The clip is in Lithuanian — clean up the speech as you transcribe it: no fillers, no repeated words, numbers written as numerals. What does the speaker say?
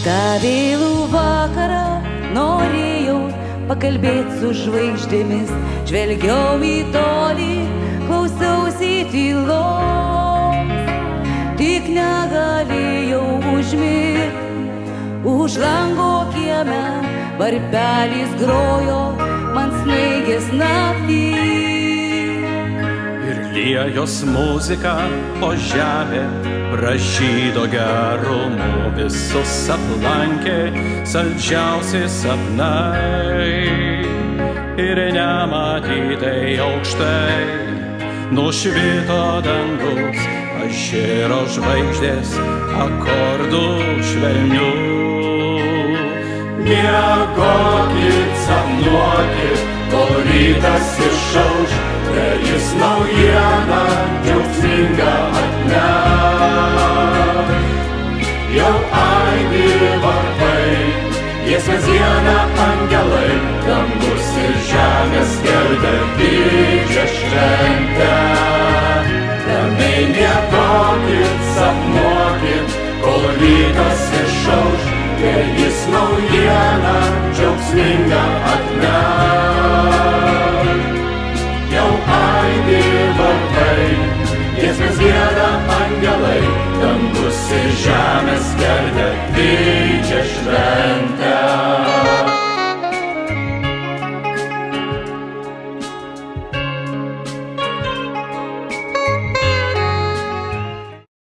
tą vėlų vakarą norėjau pakalbėt su žvaigždėmis, žvelgiau į tolį, klausiausi tylos, tik negalėjau užmigt. Už lango kieme varpelis grojo, man snaigės naktį. Ir liejos muzika po žemę pražydo gerumu, visus aplankė saldžiausi sapnai. Ir nematytai aukštai nušvito dangus, pažėro žvaigždės akordų švelnių. Miegokit, sapnuokit, kol rytas išauš, jis naujieną džiaugsmingą atneš. Jau aidi varpai, giesmės dieną angelai, dangus ir žemės skelbia didžią šventę. Ramiai miegokit, sapnuokit, kol rytas išauš, jis naujieną džiaugsmingą atneš. Jau aidi varpai, giesmės gieda angelai, dangus ir žemės skelbia didžią šventę.